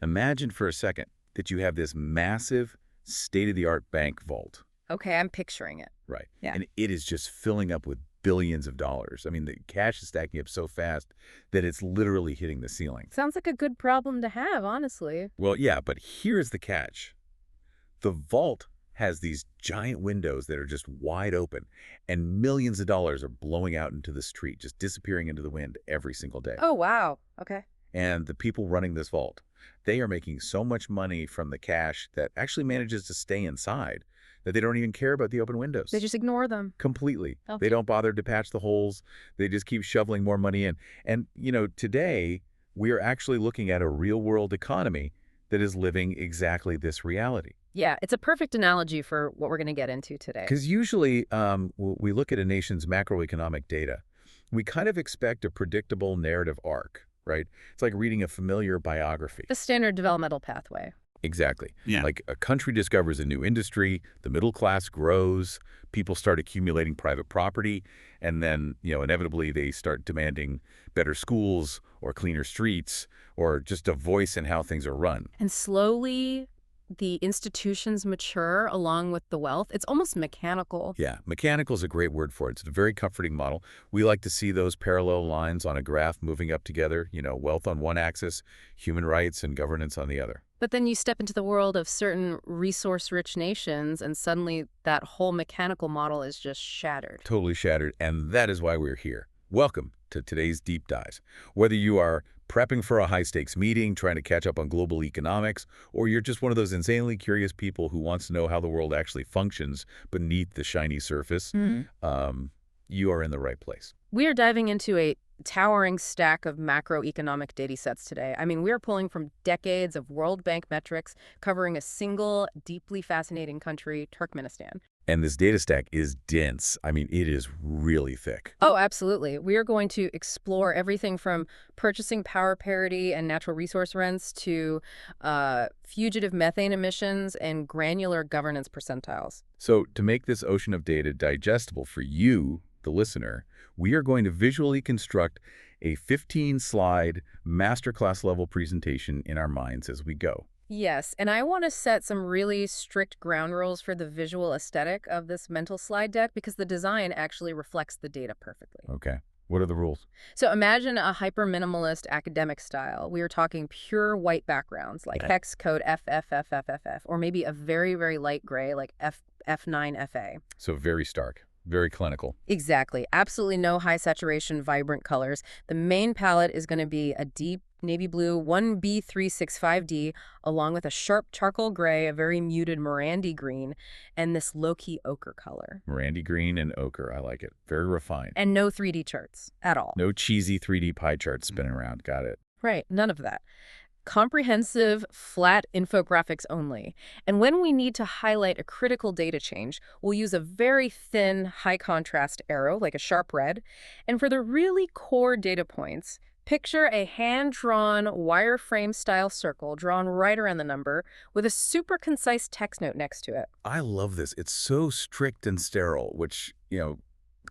Imagine for a second that you have this massive, state-of-the-art bank vault. Okay, I'm picturing it. Right. Yeah. And it is just filling up with billions of dollars. I mean, the cash is stacking up so fast that it's literally hitting the ceiling. Sounds like a good problem to have, honestly. Well, yeah, but here's the catch. The vault has these giant windows that are just wide open, and millions of dollars are blowing out into the street, just disappearing into the wind every single day. Oh, wow. Okay. And the people running this vault, they are making so much money from the cash that actually manages to stay inside that they don't even care about the open windows. They just ignore them. Completely. Oh. They don't bother to patch the holes. They just keep shoveling more money in. And, today we are actually looking at a real-world economy that is living exactly this reality. Yeah, it's a perfect analogy for what we're going to get into today. Because usually we look at a nation's macroeconomic data. We kind of expect a predictable narrative arc, right? It's like reading a familiar biography. The standard developmental pathway. Exactly. Yeah. Like a country discovers a new industry, the middle class grows, people start accumulating private property, and then, inevitably they start demanding better schools or cleaner streets or just a voice in how things are run. And slowly, the institutions mature along with the wealth. It's almost mechanical. Yeah, mechanical is a great word for it. It's a very comforting model. We like to see those parallel lines on a graph moving up together, wealth on one axis, human rights and governance on the other. But then you step into the world of certain resource-rich nations, and suddenly that whole mechanical model is just shattered. Totally shattered, and that is why we're here. Welcome to today's Deep Dives. Whether you are prepping for a high-stakes meeting, trying to catch up on global economics, or you're just one of those insanely curious people who wants to know how the world actually functions beneath the shiny surface, you are in the right place. We are diving into a towering stack of macroeconomic data sets today. I mean, we're pulling from decades of World Bank metrics covering a single, deeply fascinating country, Turkmenistan. And this data stack is dense. I mean, it is really thick. Oh, absolutely. We are going to explore everything from purchasing power parity and natural resource rents to fugitive methane emissions and granular governance percentiles. So to make this ocean of data digestible for you, the listener, we are going to visually construct a 15-slide masterclass level presentation in our minds as we go. Yes, and I want to set some really strict ground rules for the visual aesthetic of this mental slide deck because the design actually reflects the data perfectly. Okay. What are the rules? So imagine a hyper-minimalist academic style. We are talking pure white backgrounds like hex code FFFFFF, or maybe a very, very light gray like F9FA. So very stark. Very clinical. Exactly. Absolutely no high saturation, vibrant colors. The main palette is going to be a deep navy blue 1B365D, along with a sharp charcoal gray, a very muted Morandi green, and this low-key ochre color. Morandi green and ochre. I like it. Very refined. And no 3D charts at all. No cheesy 3D pie charts spinning around. Got it. Right. None of that. Comprehensive, flat infographics only. And when we need to highlight a critical data change, we'll use a very thin, high-contrast arrow, like a sharp red. And for the really core data points, picture a hand-drawn wireframe-style circle drawn right around the number with a super concise text note next to it. I love this. It's so strict and sterile, which,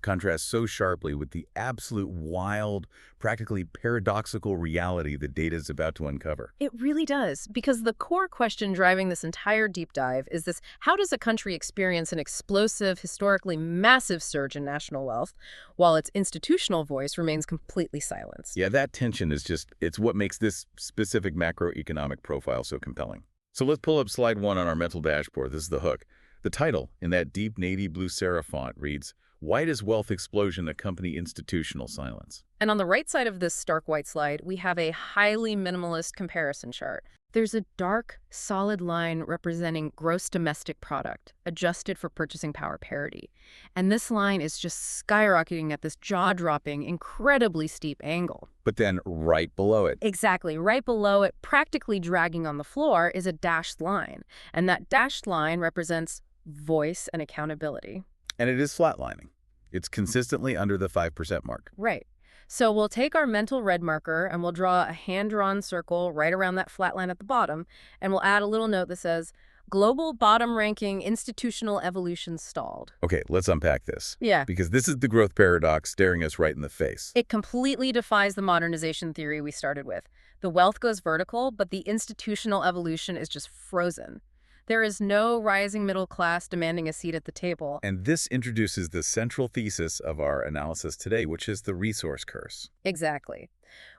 contrasts so sharply with the absolute wild, practically paradoxical reality the data is about to uncover. It really does, because the core question driving this entire deep dive is this: how does a country experience an explosive, historically massive surge in national wealth while its institutional voice remains completely silenced? Yeah, that tension is it's what makes this specific macroeconomic profile so compelling. So let's pull up slide 1 on our mental dashboard. This is the hook. The title, in that deep navy blue serif font, reads, "Why does wealth explosion accompany institutional silence?" And on the right side of this stark white slide, we have a highly minimalist comparison chart. There's a dark, solid line representing gross domestic product, adjusted for purchasing power parity. And this line is just skyrocketing at this jaw-dropping, incredibly steep angle. But then right below it. Exactly. Right below it, practically dragging on the floor, is a dashed line. And that dashed line represents voice and accountability. And it is flatlining. It's consistently under the 5% mark. Right. So we'll take our mental red marker and we'll draw a hand-drawn circle right around that flat line at the bottom, and we'll add a little note that says, "Global bottom ranking institutional evolution stalled." Okay, let's unpack this. Yeah. Because this is the growth paradox staring us right in the face. It completely defies the modernization theory we started with. The wealth goes vertical, but the institutional evolution is just frozen. There is no rising middle class demanding a seat at the table. And this introduces the central thesis of our analysis today, which is the resource curse. Exactly.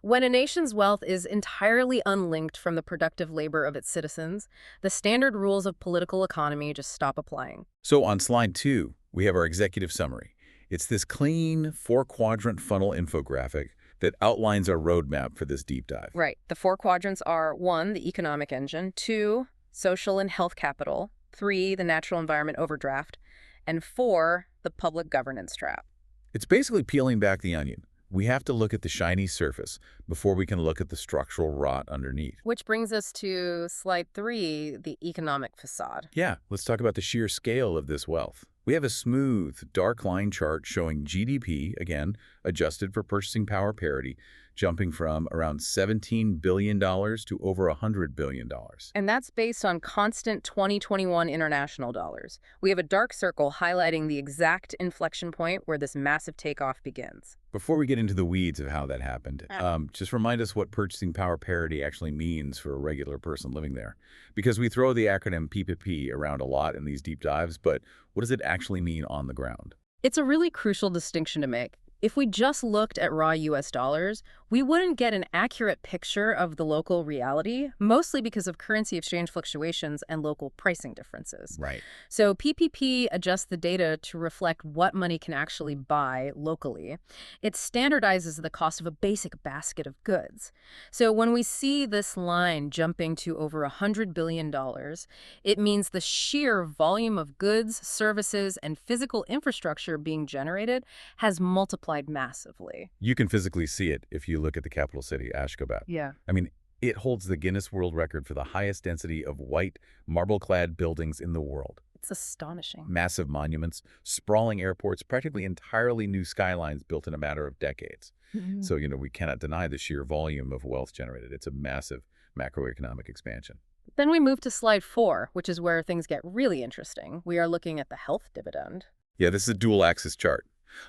When a nation's wealth is entirely unlinked from the productive labor of its citizens, the standard rules of political economy just stop applying. So on slide 2, we have our executive summary. It's this clean 4-quadrant funnel infographic that outlines our roadmap for this deep dive. Right. The four quadrants are 1, the economic engine, 2, social and health capital, 3, the natural environment overdraft, and 4, the public governance trap. It's basically peeling back the onion. We have to look at the shiny surface before we can look at the structural rot underneath. Which brings us to slide 3, the economic facade. Yeah, let's talk about the sheer scale of this wealth. We have a smooth, dark line chart showing GDP, again, adjusted for purchasing power parity, jumping from around $17 billion to over $100 billion. And that's based on constant 2021 international dollars. We have a dark circle highlighting the exact inflection point where this massive takeoff begins. Before we get into the weeds of how that happened, just remind us what purchasing power parity actually means for a regular person living there. Because we throw the acronym PPP around a lot in these deep dives, but what does it actually mean on the ground? It's a really crucial distinction to make. If we just looked at raw US dollars, we wouldn't get an accurate picture of the local reality, mostly because of currency exchange fluctuations and local pricing differences. Right. So PPP adjusts the data to reflect what money can actually buy locally. It standardizes the cost of a basic basket of goods. So when we see this line jumping to over $100 billion, it means the sheer volume of goods, services, and physical infrastructure being generated has multiplied massively. You can physically see it if you look at the capital city, Ashgabat. Yeah. I mean, it holds the Guinness World Record for the highest density of white, marble-clad buildings in the world. It's astonishing. Massive monuments, sprawling airports, practically entirely new skylines built in a matter of decades. So, we cannot deny the sheer volume of wealth generated. It's a massive macroeconomic expansion. Then we move to slide 4, which is where things get really interesting. We are looking at the health dividend. Yeah, this is a dual-axis chart.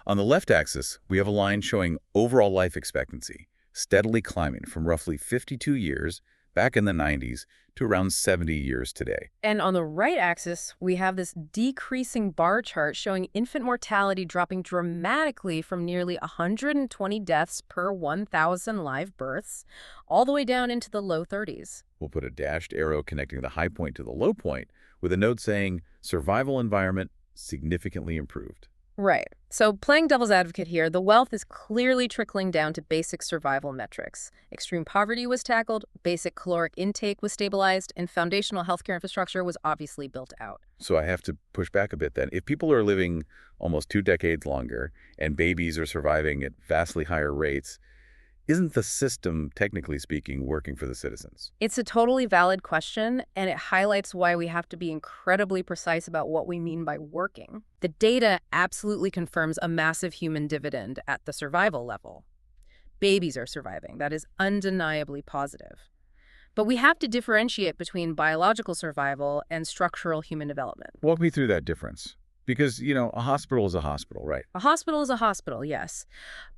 On the left axis, we have a line showing overall life expectancy, steadily climbing from roughly 52 years back in the 90s to around 70 years today. And on the right axis, we have this decreasing bar chart showing infant mortality dropping dramatically from nearly 120 deaths per 1,000 live births, all the way down into the low 30s. We'll put a dashed arrow connecting the high point to the low point with a note saying survival environment significantly improved. Right. So playing devil's advocate here, the wealth is clearly trickling down to basic survival metrics. Extreme poverty was tackled, basic caloric intake was stabilized, and foundational healthcare infrastructure was obviously built out. So I have to push back a bit then. If people are living almost 2 decades longer and babies are surviving at vastly higher rates, isn't the system, technically speaking, working for the citizens? It's a totally valid question, and it highlights why we have to be incredibly precise about what we mean by working. The data absolutely confirms a massive human dividend at the survival level. Babies are surviving. That is undeniably positive. But we have to differentiate between biological survival and structural human development. Walk me through that difference. Because, a hospital is a hospital, right? A hospital is a hospital, yes.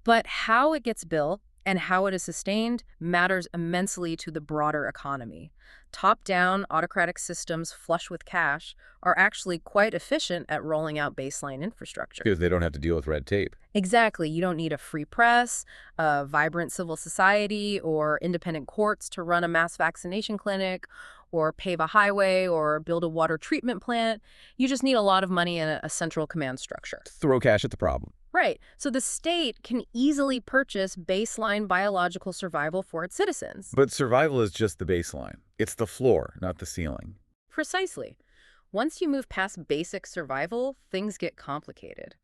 But how it gets built and how it is sustained matters immensely to the broader economy. Top-down, autocratic systems flush with cash are actually quite efficient at rolling out baseline infrastructure. Because they don't have to deal with red tape. Exactly. You don't need a free press, a vibrant civil society, or independent courts to run a mass vaccination clinic, or pave a highway, or build a water treatment plant. You just need a lot of money and a central command structure. Throw cash at the problem. Right. So the state can easily purchase baseline biological survival for its citizens. But survival is just the baseline. It's the floor, not the ceiling. Precisely. Once you move past basic survival, things get complicated.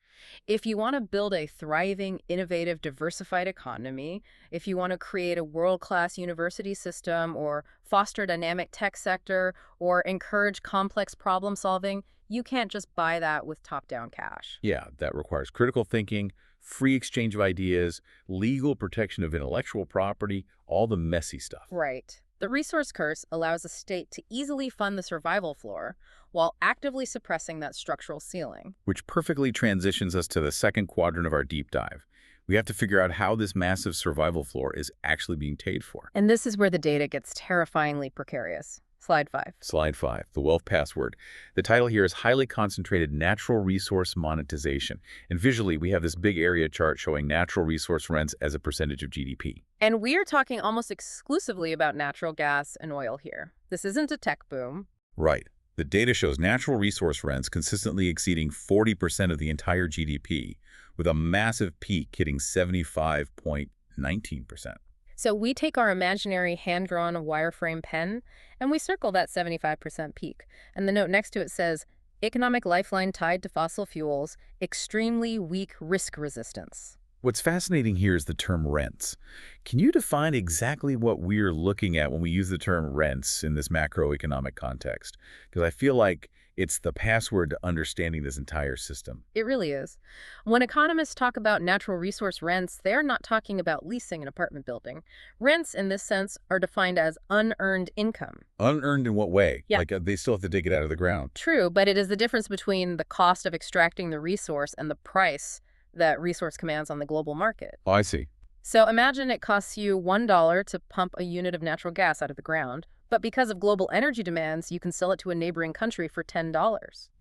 If you want to build a thriving, innovative, diversified economy, if you want to create a world-class university system or foster a dynamic tech sector or encourage complex problem solving, you can't just buy that with top-down cash. Yeah, that requires critical thinking, free exchange of ideas, legal protection of intellectual property, all the messy stuff. Right. The resource curse allows a state to easily fund the survival floor while actively suppressing that structural ceiling. Which perfectly transitions us to the second quadrant of our deep dive. We have to figure out how this massive survival floor is actually being paid for. And this is where the data gets terrifyingly precarious. Slide 5. Slide 5, the wealth password. The title here is Highly Concentrated Natural Resource Monetization. And visually, we have this big area chart showing natural resource rents as a percentage of GDP. And we are talking almost exclusively about natural gas and oil here. This isn't a tech boom. Right. The data shows natural resource rents consistently exceeding 40% of the entire GDP, with a massive peak hitting 75.19%. So we take our imaginary hand-drawn wireframe pen and we circle that 75% peak. And the note next to it says, economic lifeline tied to fossil fuels, extremely weak risk resistance. What's fascinating here is the term rents. Can you define exactly what we're looking at when we use the term rents in this macroeconomic context? Because I feel like it's the password to understanding this entire system. It really is. When economists talk about natural resource rents, they're not talking about leasing an apartment building. Rents, in this sense, are defined as unearned income. Unearned in what way? Yeah. Like they still have to dig it out of the ground. True, but it is the difference between the cost of extracting the resource and the price that resource commands on the global market. Oh, I see. So imagine it costs you $1 to pump a unit of natural gas out of the ground, but because of global energy demands, you can sell it to a neighboring country for $10.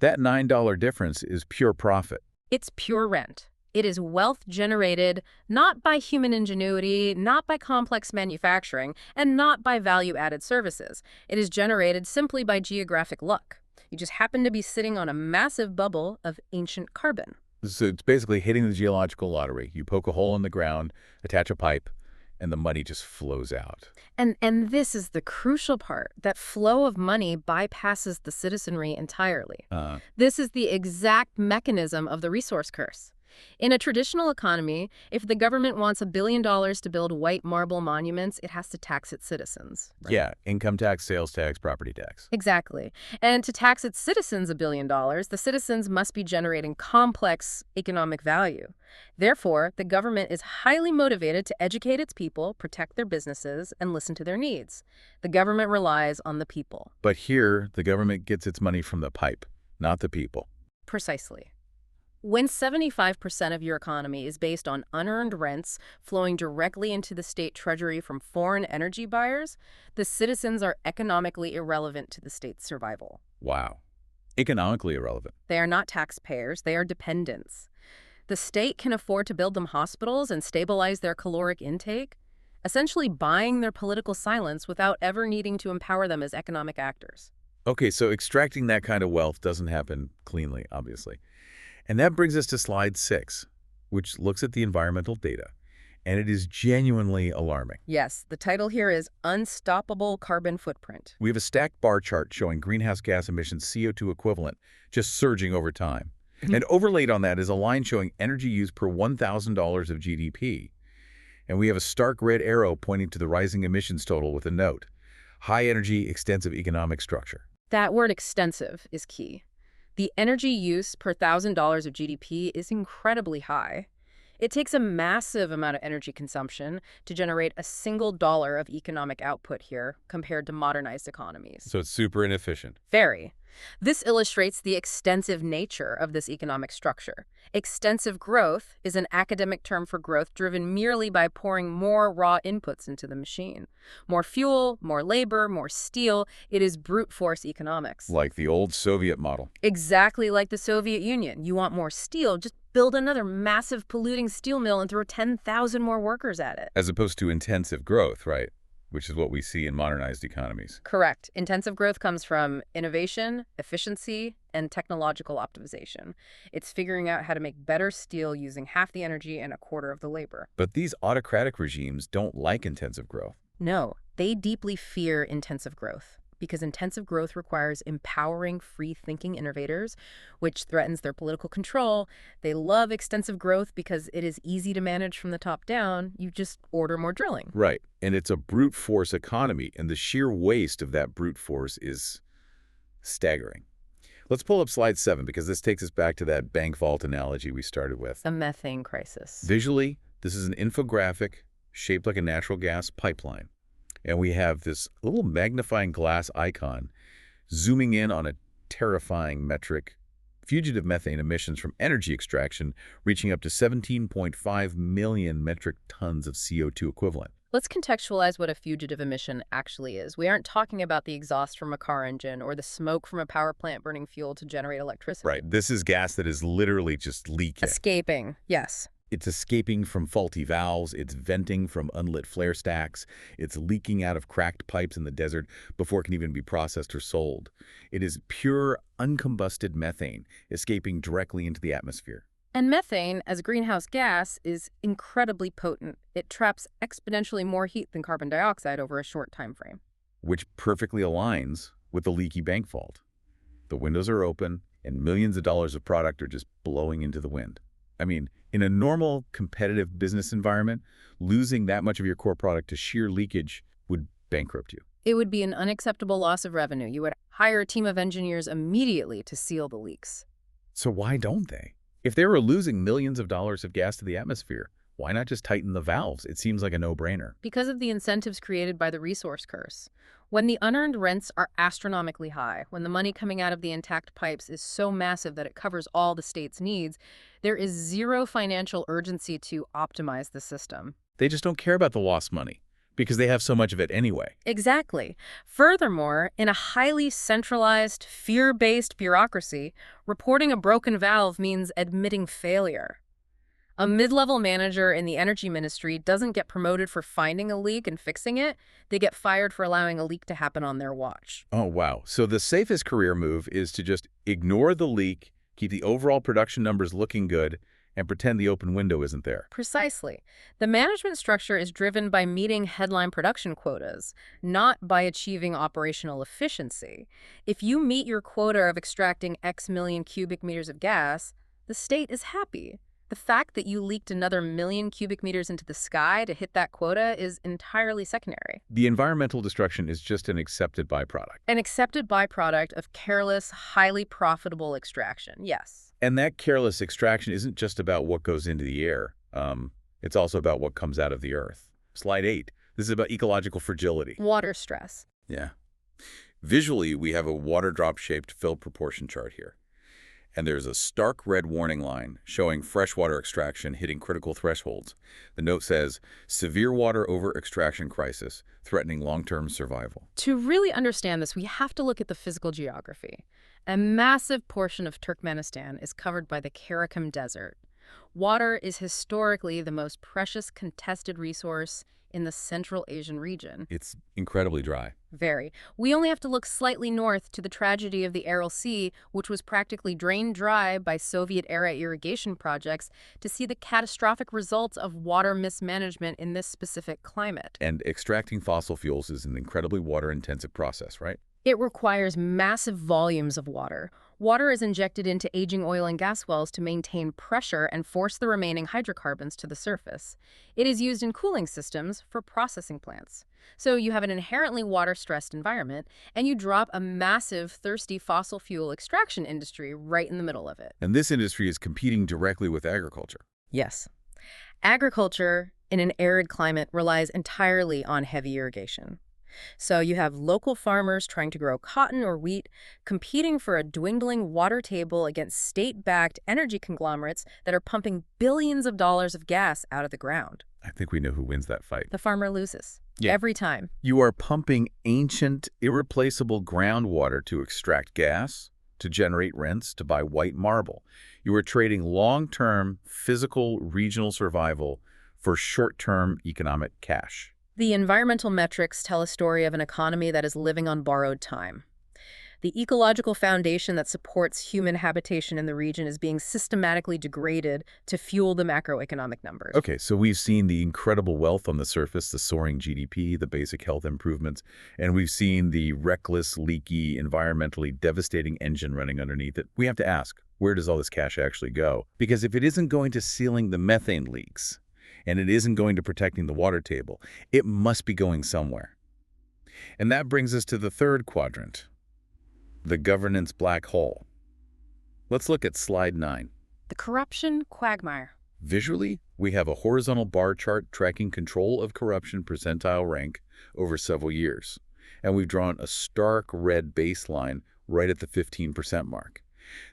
That $9 difference is pure profit. It's pure rent. It is wealth generated not by human ingenuity, not by complex manufacturing, and not by value-added services. It is generated simply by geographic luck. You just happen to be sitting on a massive bubble of ancient carbon. So it's basically hitting the geological lottery. You poke a hole in the ground, attach a pipe, and the money just flows out. And this is the crucial part. That flow of money bypasses the citizenry entirely. This is the exact mechanism of the resource curse. In a traditional economy, if the government wants $1 billion to build white marble monuments, it has to tax its citizens. Right? Yeah, income tax, sales tax, property tax. Exactly. And to tax its citizens $1 billion, the citizens must be generating complex economic value. Therefore, the government is highly motivated to educate its people, protect their businesses, and listen to their needs. The government relies on the people. But here, the government gets its money from the pipe, not the people. Precisely. When 75% of your economy is based on unearned rents flowing directly into the state treasury from foreign energy buyers, the citizens are economically irrelevant to the state's survival. Wow. Economically irrelevant. They are not taxpayers, they are dependents. The state can afford to build them hospitals and stabilize their caloric intake, essentially buying their political silence without ever needing to empower them as economic actors. Okay, so extracting that kind of wealth doesn't happen cleanly, obviously. And that brings us to slide 6, which looks at the environmental data. And it is genuinely alarming. Yes, the title here is Unstoppable Carbon Footprint. We have a stacked bar chart showing greenhouse gas emissions CO2 equivalent just surging over time. And overlaid on that is a line showing energy use per $1,000 of GDP. And we have a stark red arrow pointing to the rising emissions total with a note. High energy, extensive economic structure. That word extensive is key. The energy use per $1,000 of GDP is incredibly high. It takes a massive amount of energy consumption to generate a single dollar of economic output here compared to modernized economies. So it's super inefficient. Very. This illustrates the extensive nature of this economic structure. Extensive growth is an academic term for growth driven merely by pouring more raw inputs into the machine. More fuel, more labor, more steel. It is brute force economics. Like the old Soviet model. Exactly like the Soviet Union. You want more steel, just build another massive polluting steel mill and throw 10,000 more workers at it. As opposed to intensive growth, right? Which is what we see in modernized economies. Correct. Intensive growth comes from innovation, efficiency, and technological optimization. It's figuring out how to make better steel using half the energy and a quarter of the labor. But these autocratic regimes don't like intensive growth. No, they deeply fear intensive growth because intensive growth requires empowering free-thinking innovators, which threatens their political control. They love extensive growth because it is easy to manage from the top down. You just order more drilling. Right. And it's a brute force economy, and the sheer waste of that brute force is staggering. Let's pull up slide 7 because this takes us back to that bank vault analogy we started with. The methane crisis. Visually, this is an infographic shaped like a natural gas pipeline. And we have this little magnifying glass icon zooming in on a terrifying metric fugitive methane emissions from energy extraction reaching up to 17.5 million metric tons of CO2 equivalent. Let's contextualize what a fugitive emission actually is. We aren't talking about the exhaust from a car engine or the smoke from a power plant burning fuel to generate electricity. Right. This is gas that is literally just leaking. Escaping, yes. It's escaping from faulty valves, it's venting from unlit flare stacks, it's leaking out of cracked pipes in the desert before it can even be processed or sold. It is pure, uncombusted methane escaping directly into the atmosphere. And methane, as a greenhouse gas, is incredibly potent. It traps exponentially more heat than carbon dioxide over a short time frame. Which perfectly aligns with the leaky bank vault. The windows are open, and millions of dollars of product are just blowing into the wind. I mean, in a normal, competitive business environment, losing that much of your core product to sheer leakage would bankrupt you. It would be an unacceptable loss of revenue. You would hire a team of engineers immediately to seal the leaks. So why don't they? If they were losing millions of dollars of gas to the atmosphere, why not just tighten the valves? It seems like a no-brainer. Because of the incentives created by the resource curse. When the unearned rents are astronomically high, when the money coming out of the intact pipes is so massive that it covers all the state's needs, there is zero financial urgency to optimize the system. They just don't care about the lost money because they have so much of it anyway. Exactly. Furthermore, in a highly centralized, fear-based bureaucracy, reporting a broken valve means admitting failure. A mid-level manager in the energy ministry doesn't get promoted for finding a leak and fixing it. They get fired for allowing a leak to happen on their watch. Oh, wow. So the safest career move is to just ignore the leak, keep the overall production numbers looking good, and pretend the open window isn't there. Precisely. The management structure is driven by meeting headline production quotas, not by achieving operational efficiency. If you meet your quota of extracting X million cubic meters of gas, the state is happy. The fact that you leaked another million cubic meters into the sky to hit that quota is entirely secondary. The environmental destruction is just an accepted byproduct. An accepted byproduct of careless, highly profitable extraction, yes. And that careless extraction isn't just about what goes into the air. It's also about what comes out of the earth. Slide 8. This is about ecological fragility. Water stress. Yeah. Visually, we have a water drop-shaped fill proportion chart here. And there's a stark red warning line showing freshwater extraction hitting critical thresholds. The note says, severe water over-extraction crisis, threatening long-term survival. To really understand this, we have to look at the physical geography. A massive portion of Turkmenistan is covered by the Karakum Desert. Water is historically the most precious contested resource in the Central Asian region. It's incredibly dry. Very. We only have to look slightly north to the tragedy of the Aral Sea, which was practically drained dry by Soviet-era irrigation projects, to see the catastrophic results of water mismanagement in this specific climate. And extracting fossil fuels is an incredibly water-intensive process, right? It requires massive volumes of water. Water is injected into aging oil and gas wells to maintain pressure and force the remaining hydrocarbons to the surface. It is used in cooling systems for processing plants. So you have an inherently water-stressed environment, and you drop a massive, thirsty fossil fuel extraction industry right in the middle of it. And this industry is competing directly with agriculture. Yes. Agriculture in an arid climate relies entirely on heavy irrigation. So you have local farmers trying to grow cotton or wheat, competing for a dwindling water table against state-backed energy conglomerates that are pumping billions of dollars of gas out of the ground. I think we know who wins that fight. The farmer loses. Yeah. Every time. You are pumping ancient, irreplaceable groundwater to extract gas, to generate rents, to buy white marble. You are trading long-term physical regional survival for short-term economic cash. The environmental metrics tell a story of an economy that is living on borrowed time. The ecological foundation that supports human habitation in the region is being systematically degraded to fuel the macroeconomic numbers. Okay, so we've seen the incredible wealth on the surface, the soaring GDP, the basic health improvements, and we've seen the reckless, leaky, environmentally devastating engine running underneath it. We have to ask, where does all this cash actually go? Because if it isn't going to sealing the methane leaks, and it isn't going to protecting the water table, it must be going somewhere. And that brings us to the third quadrant, the governance black hole. Let's look at slide 9. The corruption quagmire. Visually, we have a horizontal bar chart tracking control of corruption percentile rank over several years. And we've drawn a stark red baseline right at the 15% mark.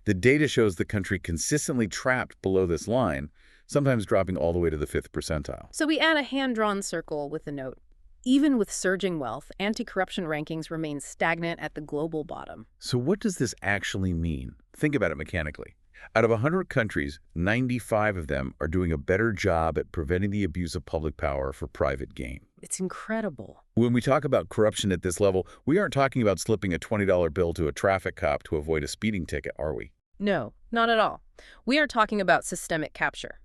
The data shows the country consistently trapped below this line, sometimes dropping all the way to the 5th percentile. So we add a hand-drawn circle with the note. Even with surging wealth, anti-corruption rankings remain stagnant at the global bottom. So what does this actually mean? Think about it mechanically. Out of 100 countries, 95 of them are doing a better job at preventing the abuse of public power for private gain. It's incredible. When we talk about corruption at this level, we aren't talking about slipping a $20 bill to a traffic cop to avoid a speeding ticket, are we? No, not at all. We are talking about systemic capture.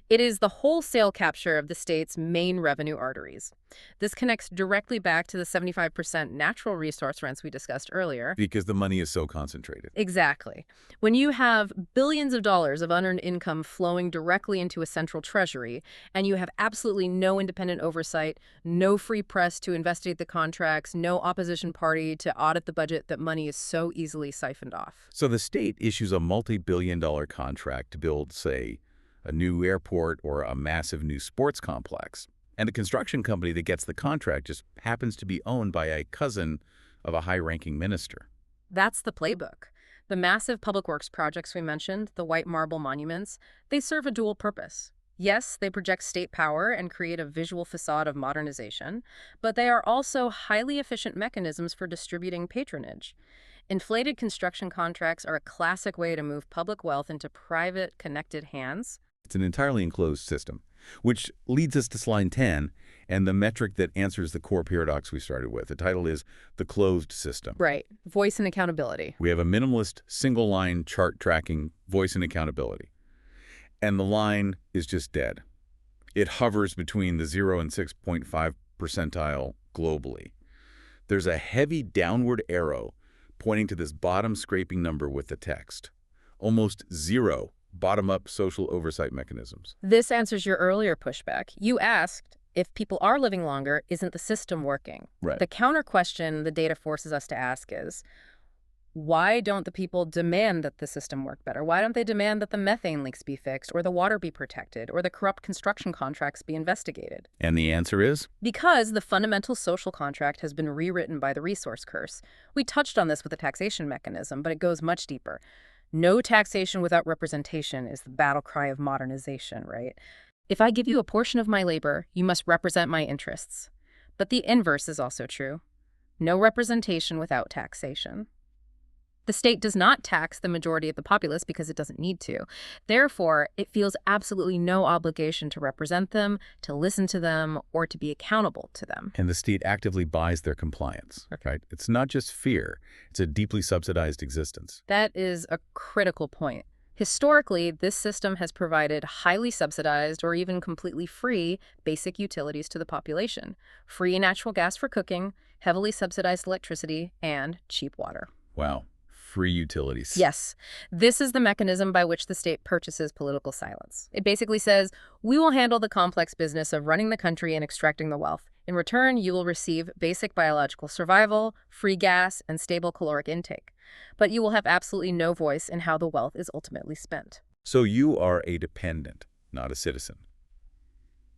It is the wholesale capture of the state's main revenue arteries. This connects directly back to the 75% natural resource rents we discussed earlier. Because the money is so concentrated. Exactly. When you have billions of dollars of unearned income flowing directly into a central treasury, and you have absolutely no independent oversight, no free press to investigate the contracts, no opposition party to audit the budget, that money is so easily siphoned off. So the state issues a multi-billion-dollar contract to build, say, a new airport or a massive new sports complex. And the construction company that gets the contract just happens to be owned by a cousin of a high-ranking minister. That's the playbook. The massive public works projects we mentioned, the white marble monuments, they serve a dual purpose. Yes, they project state power and create a visual facade of modernization, but they are also highly efficient mechanisms for distributing patronage. Inflated construction contracts are a classic way to move public wealth into private, connected hands. It's an entirely enclosed system, which leads us to slide 10 and the metric that answers the core paradox we started with. The title is The Closed System. Right. Voice and accountability. We have a minimalist, single-line chart tracking voice and accountability. And the line is just dead. It hovers between the 0 and 6.5 percentile globally. There's a heavy downward arrow pointing to this bottom scraping number with the text. Almost zero bottom-up social oversight mechanisms. This answers your earlier pushback. You asked, if people are living longer, isn't the system working? Right. The counter question the data forces us to ask is, why don't the people demand that the system work better? Why don't they demand that the methane leaks be fixed, or the water be protected, or the corrupt construction contracts be investigated? And the answer is? Because the fundamental social contract has been rewritten by the resource curse. We touched on this with the taxation mechanism, but it goes much deeper. No taxation without representation is the battle cry of modernization, right? If I give you a portion of my labor, you must represent my interests. But the inverse is also true. No representation without taxation. The state does not tax the majority of the populace because it doesn't need to. Therefore, it feels absolutely no obligation to represent them, to listen to them, or to be accountable to them. And the state actively buys their compliance, right? It's not just fear. It's a deeply subsidized existence. That is a critical point. Historically, this system has provided highly subsidized or even completely free basic utilities to the population. Free natural gas for cooking, heavily subsidized electricity, and cheap water. Wow. Free utilities. Yes. This is the mechanism by which the state purchases political silence. It basically says, we will handle the complex business of running the country and extracting the wealth. In return, you will receive basic biological survival, free gas, and stable caloric intake. But you will have absolutely no voice in how the wealth is ultimately spent. So you are a dependent, not a citizen.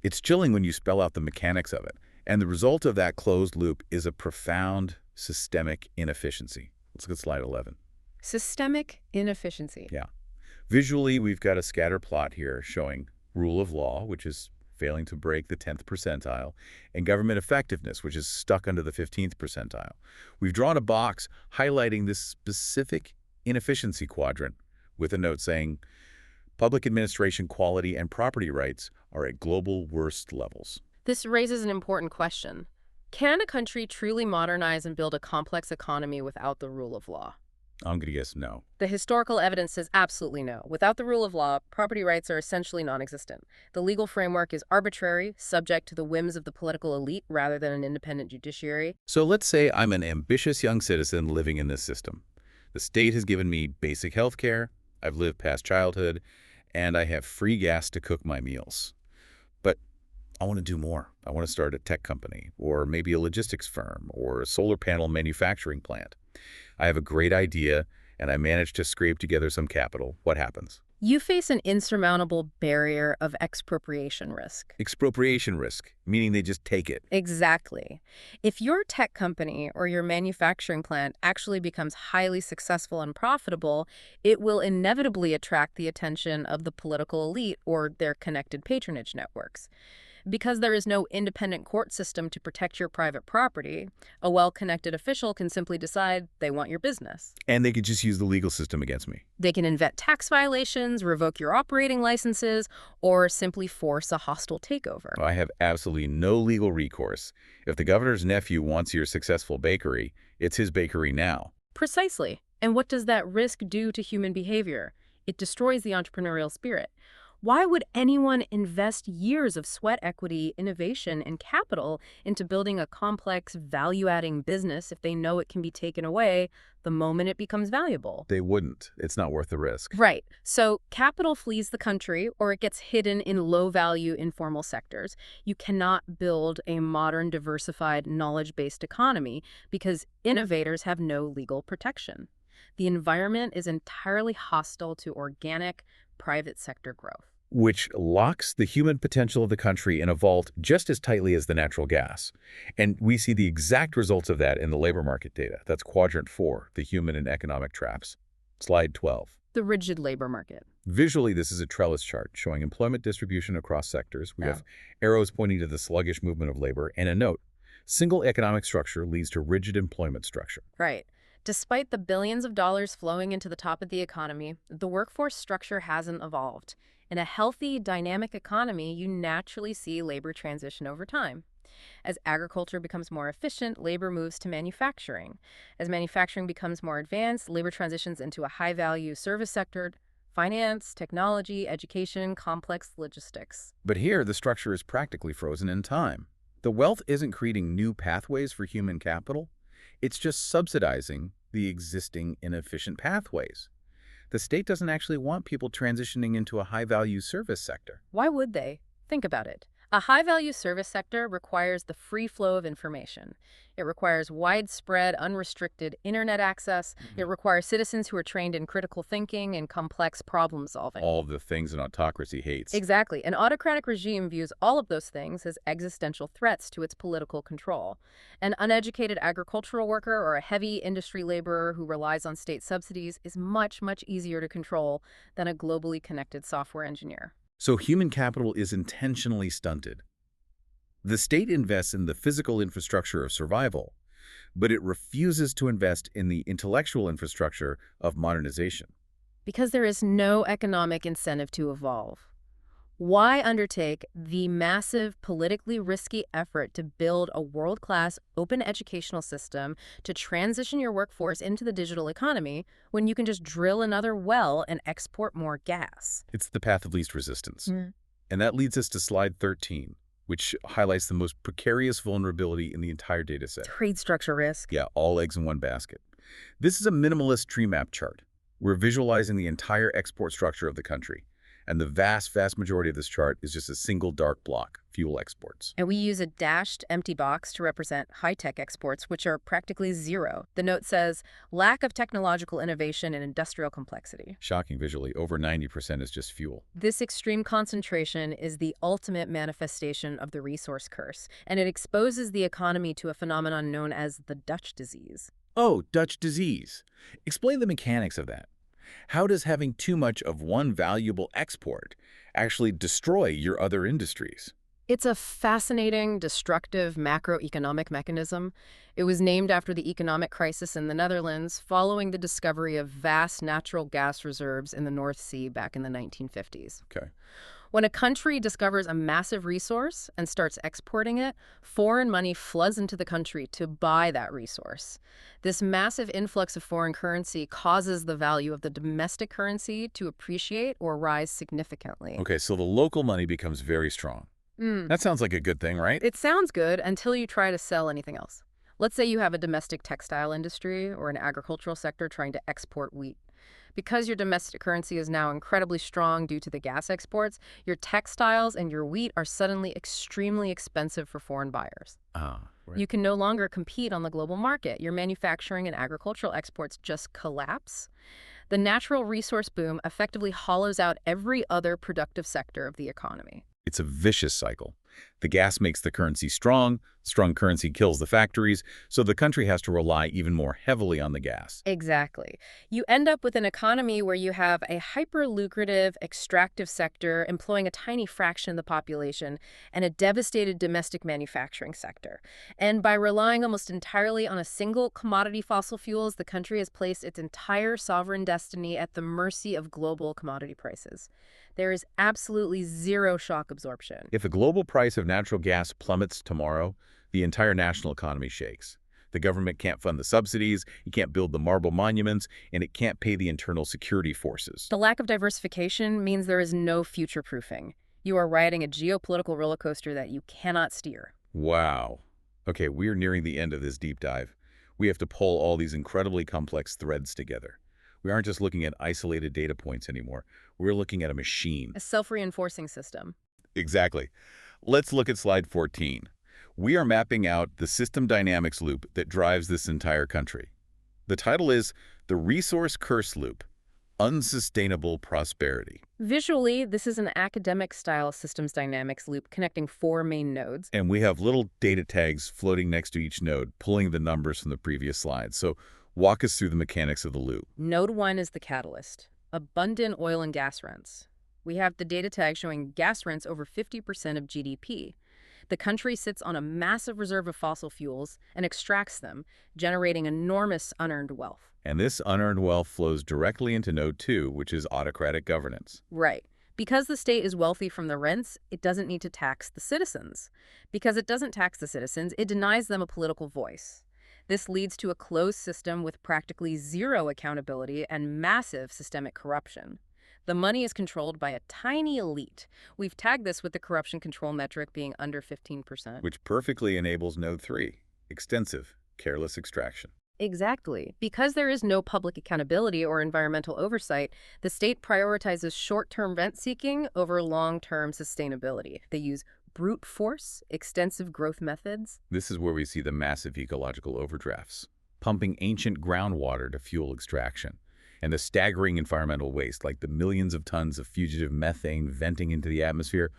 It's chilling when you spell out the mechanics of it. And the result of that closed loop is a profound systemic inefficiency. Let's look at slide 11. Systemic inefficiency. Yeah. Visually, we've got a scatter plot here showing rule of law, which is failing to break the 10th percentile, and government effectiveness, which is stuck under the 15th percentile. We've drawn a box highlighting this specific inefficiency quadrant with a note saying, public administration quality and property rights are at global worst levels. This raises an important question. Can a country truly modernize and build a complex economy without the rule of law? I'm going to guess no. The historical evidence says absolutely no. Without the rule of law, property rights are essentially non-existent. The legal framework is arbitrary, subject to the whims of the political elite rather than an independent judiciary. So let's say I'm an ambitious young citizen living in this system. The state has given me basic health care, I've lived past childhood, and I have free gas to cook my meals. But I want to do more. I want to start a tech company, or maybe a logistics firm, or a solar panel manufacturing plant. I have a great idea, and I managed to scrape together some capital. What happens? You face an insurmountable barrier of expropriation risk. Expropriation risk, meaning they just take it. Exactly. If your tech company or your manufacturing plant actually becomes highly successful and profitable, it will inevitably attract the attention of the political elite or their connected patronage networks. Because there is no independent court system to protect your private property, a well-connected official can simply decide they want your business. And they could just use the legal system against me. They can invent tax violations, revoke your operating licenses, or simply force a hostile takeover. I have absolutely no legal recourse. If the governor's nephew wants your successful bakery, it's his bakery now. Precisely. And what does that risk do to human behavior? It destroys the entrepreneurial spirit. Why would anyone invest years of sweat equity, innovation, and capital into building a complex, value-adding business if they know it can be taken away the moment it becomes valuable? They wouldn't. It's not worth the risk. Right. So capital flees the country or it gets hidden in low-value informal sectors. You cannot build a modern, diversified, knowledge-based economy because innovators have no legal protection. The environment is entirely hostile to organic, private sector growth. Which locks the human potential of the country in a vault just as tightly as the natural gas. And we see the exact results of that in the labor market data. That's quadrant 4, the human and economic traps. Slide 12. The rigid labor market. Visually, this is a trellis chart showing employment distribution across sectors. We have arrows pointing to the sluggish movement of labor, and a note: single economic structure leads to rigid employment structure. Right. Despite the billions of dollars flowing into the top of the economy, the workforce structure hasn't evolved. In a healthy, dynamic economy, you naturally see labor transition over time. As agriculture becomes more efficient, labor moves to manufacturing. As manufacturing becomes more advanced, labor transitions into a high-value service sector, finance, technology, education, complex logistics. But here, the structure is practically frozen in time. The wealth isn't creating new pathways for human capital. It's just subsidizing the existing inefficient pathways. The state doesn't actually want people transitioning into a high-value service sector. Why would they? Think about it. A high-value service sector requires the free flow of information. It requires widespread, unrestricted internet access. It requires citizens who are trained in critical thinking and complex problem solving. All the things an autocracy hates. Exactly. An autocratic regime views all of those things as existential threats to its political control. An uneducated agricultural worker or a heavy industry laborer who relies on state subsidies is much, much easier to control than a globally connected software engineer. So human capital is intentionally stunted. The state invests in the physical infrastructure of survival, but it refuses to invest in the intellectual infrastructure of modernization. Because there is no economic incentive to evolve. Why undertake the massive, politically risky effort to build a world-class open educational system to transition your workforce into the digital economy when you can just drill another well and export more gas? It's the path of least resistance. And that leads us to slide 13, which highlights the most precarious vulnerability in the entire data set. Trade structure risk. Yeah, all eggs in one basket. This is a minimalist tree map chart. We're visualizing the entire export structure of the country. And the vast, vast majority of this chart is just a single dark block, fuel exports. And we use a dashed empty box to represent high-tech exports, which are practically zero. The note says, lack of technological innovation and industrial complexity. Shocking visually, over 90% is just fuel. This extreme concentration is the ultimate manifestation of the resource curse, and it exposes the economy to a phenomenon known as the Dutch disease. Oh, Dutch disease. Explain the mechanics of that. How does having too much of one valuable export actually destroy your other industries? It's a fascinating, destructive macroeconomic mechanism. It was named after the economic crisis in the Netherlands following the discovery of vast natural gas reserves in the North Sea back in the 1950s. Okay. When a country discovers a massive resource and starts exporting it, foreign money floods into the country to buy that resource. This massive influx of foreign currency causes the value of the domestic currency to appreciate or rise significantly. Okay, so the local money becomes very strong. That sounds like a good thing, right? It sounds good until you try to sell anything else. Let's say you have a domestic textile industry or an agricultural sector trying to export wheat. Because your domestic currency is now incredibly strong due to the gas exports, your textiles and your wheat are suddenly extremely expensive for foreign buyers. Right. You can no longer compete on the global market. Your manufacturing and agricultural exports just collapse. The natural resource boom effectively hollows out every other productive sector of the economy. It's a vicious cycle. The gas makes the currency strong, strong currency kills the factories, so the country has to rely even more heavily on the gas. Exactly. You end up with an economy where you have a hyper-lucrative extractive sector employing a tiny fraction of the population and a devastated domestic manufacturing sector. And by relying almost entirely on a single commodity fossil fuels, the country has placed its entire sovereign destiny at the mercy of global commodity prices. There is absolutely zero shock absorption. If the global price of natural gas plummets tomorrow, the entire national economy shakes. The government can't fund the subsidies, it can't build the marble monuments, and it can't pay the internal security forces. The lack of diversification means there is no future-proofing. You are riding a geopolitical roller coaster that you cannot steer. Wow. Okay, we're nearing the end of this deep dive. We have to pull all these incredibly complex threads together. We aren't just looking at isolated data points anymore. We're looking at a machine. A self-reinforcing system. Exactly. Let's look at slide 14. We are mapping out the system dynamics loop that drives this entire country. The title is The Resource Curse Loop, Unsustainable Prosperity. Visually, this is an academic-style systems dynamics loop connecting four main nodes. And we have little data tags floating next to each node, pulling the numbers from the previous slide. So walk us through the mechanics of the loop. Node 1 is the catalyst, abundant oil and gas rents. We have the data tag showing gas rents over 50% of GDP. The country sits on a massive reserve of fossil fuels and extracts them, generating enormous unearned wealth. And this unearned wealth flows directly into Node 2, which is autocratic governance. Right. Because the state is wealthy from the rents, it doesn't need to tax the citizens. Because it doesn't tax the citizens, it denies them a political voice. This leads to a closed system with practically zero accountability and massive systemic corruption. The money is controlled by a tiny elite. We've tagged this with the corruption control metric being under 15%. Which perfectly enables Node 3, extensive, careless extraction. Exactly. Because there is no public accountability or environmental oversight, the state prioritizes short-term rent-seeking over long-term sustainability. They use brute force, extensive growth methods. This is where we see the massive ecological overdrafts, pumping ancient groundwater to fuel extraction, and the staggering environmental waste, like the millions of tons of fugitive methane venting into the atmosphere,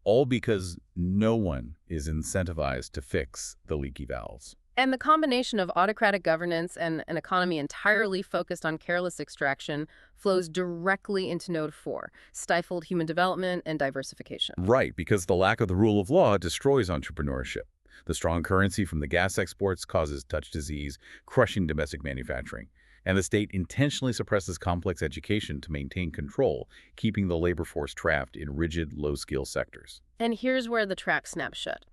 all because no one is incentivized to fix the leaky valves. And the combination of autocratic governance and an economy entirely focused on careless extraction flows directly into Node 4, stifled human development and diversification. Right, because the lack of the rule of law destroys entrepreneurship. The strong currency from the gas exports causes touch disease, crushing domestic manufacturing. And the state intentionally suppresses complex education to maintain control, keeping the labor force trapped in rigid, low-skill sectors. And here's where the trap snaps shut.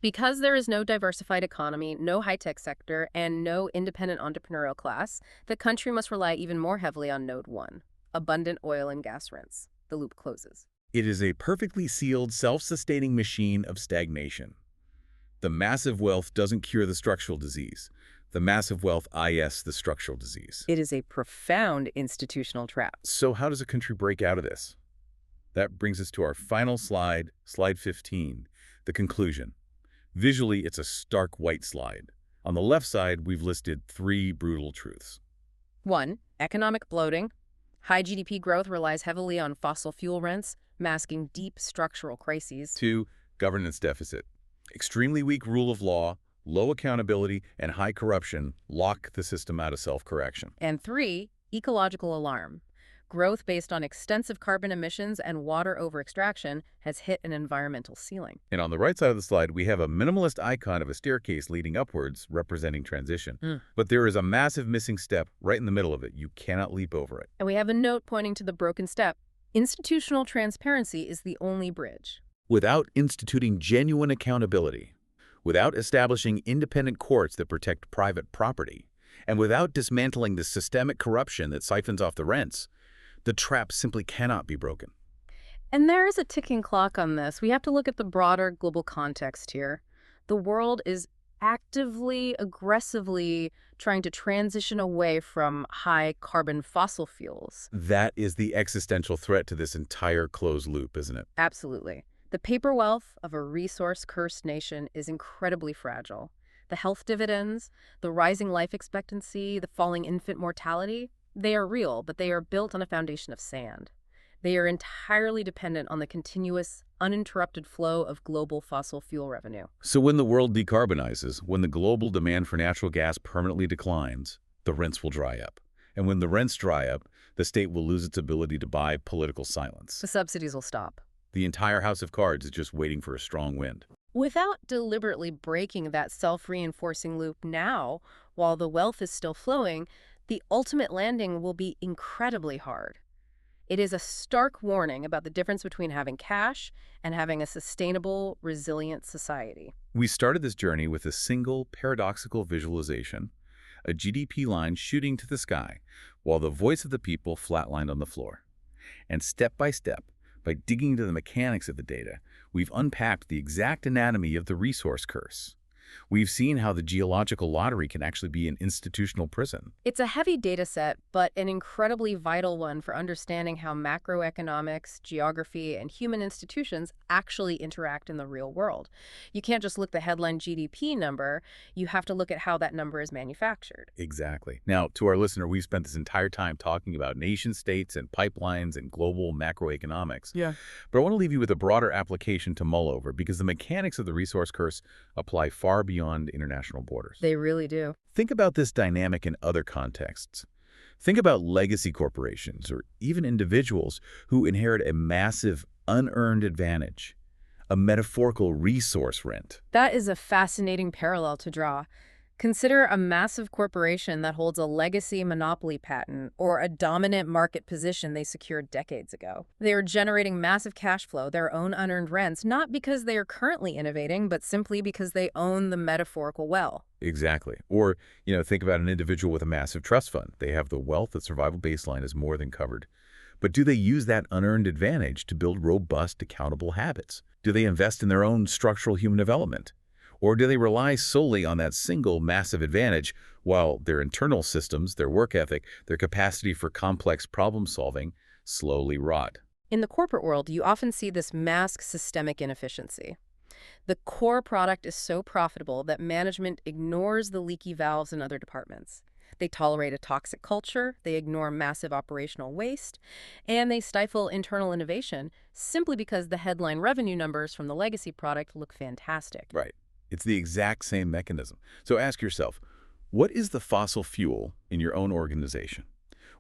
Because there is no diversified economy, no high-tech sector, and no independent entrepreneurial class, the country must rely even more heavily on Node 1, abundant oil and gas rents. The loop closes. It is a perfectly sealed, self-sustaining machine of stagnation. The massive wealth doesn't cure the structural disease. The massive wealth is the structural disease. It is a profound institutional trap. So how does a country break out of this? That brings us to our final slide, slide 15, the conclusion. Visually, it's a stark white slide. On the left side, we've listed three brutal truths. 1. Economic bloating. High GDP growth relies heavily on fossil fuel rents, masking deep structural crises. 2. Governance deficit. Extremely weak rule of law, low accountability, and high corruption lock the system out of self-correction. And 3. Ecological alarm. Growth based on extensive carbon emissions and water over-extraction has hit an environmental ceiling. And on the right side of the slide, we have a minimalist icon of a staircase leading upwards, representing transition. But there is a massive missing step right in the middle of it. You cannot leap over it. And we have a note pointing to the broken step. Institutional transparency is the only bridge. Without instituting genuine accountability, without establishing independent courts that protect private property, and without dismantling the systemic corruption that siphons off the rents, the trap simply cannot be broken. And there is a ticking clock on this. We have to look at the broader global context here. The world is actively, aggressively trying to transition away from high-carbon fossil fuels. That is the existential threat to this entire closed loop, isn't it? Absolutely. The paper wealth of a resource-cursed nation is incredibly fragile. The health dividends, the rising life expectancy, the falling infant mortality, They are real, but they are built on a foundation of sand. They are entirely dependent on the continuous, uninterrupted flow of global fossil fuel revenue. So when the world decarbonizes, when the global demand for natural gas permanently declines, the rents will dry up. And when the rents dry up, the state will lose its ability to buy political silence. The subsidies will stop. The entire house of cards is just waiting for a strong wind. Without deliberately breaking that self-reinforcing loop now, while the wealth is still flowing, the ultimate landing will be incredibly hard. It is a stark warning about the difference between having cash and having a sustainable, resilient society. We started this journey with a single paradoxical visualization, a GDP line shooting to the sky, while the voice of the people flatlined on the floor. And step by step, by digging into the mechanics of the data, we've unpacked the exact anatomy of the resource curse. We've seen how the geological lottery can actually be an institutional prison. It's a heavy data set, but an incredibly vital one for understanding how macroeconomics, geography, and human institutions actually interact in the real world. You can't just look at the headline GDP number, you have to look at how that number is manufactured. Exactly. Now, to our listener, we've spent this entire time talking about nation states and pipelines and global macroeconomics. Yeah. But I want to leave you with a broader application to mull over because the mechanics of the resource curse apply far beyond international borders. They really do. Think about this dynamic in other contexts. Think about legacy corporations or even individuals who inherit a massive unearned advantage, a metaphorical resource rent. That is a fascinating parallel to draw. Consider a massive corporation that holds a legacy monopoly patent or a dominant market position they secured decades ago. They are generating massive cash flow, their own unearned rents, not because they are currently innovating, but simply because they own the metaphorical well. Exactly. Or, think about an individual with a massive trust fund. They have the wealth that survival baseline is more than covered. But do they use that unearned advantage to build robust, accountable habits? Do they invest in their own structural human development? Or do they rely solely on that single massive advantage while their internal systems, their work ethic, their capacity for complex problem solving slowly rot? In the corporate world, you often see this masked systemic inefficiency. The core product is so profitable that management ignores the leaky valves in other departments. They tolerate a toxic culture, they ignore massive operational waste, and they stifle internal innovation simply because the headline revenue numbers from the legacy product look fantastic. Right. It's the exact same mechanism. So ask yourself, what is the fossil fuel in your own organization?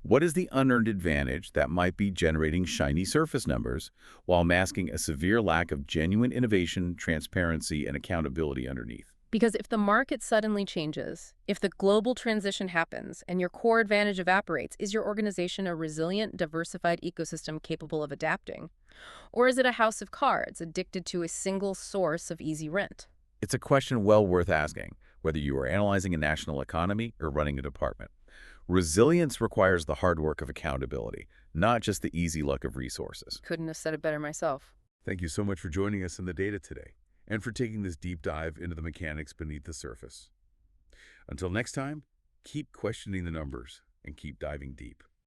What is the unearned advantage that might be generating shiny surface numbers while masking a severe lack of genuine innovation, transparency, and accountability underneath? Because if the market suddenly changes, if the global transition happens and your core advantage evaporates, is your organization a resilient, diversified ecosystem capable of adapting? Or is it a house of cards addicted to a single source of easy rent? It's a question well worth asking, whether you are analyzing a national economy or running a department. Resilience requires the hard work of accountability, not just the easy luck of resources. Couldn't have said it better myself. Thank you so much for joining us in the data today, and for taking this deep dive into the mechanics beneath the surface. Until next time, keep questioning the numbers and keep diving deep.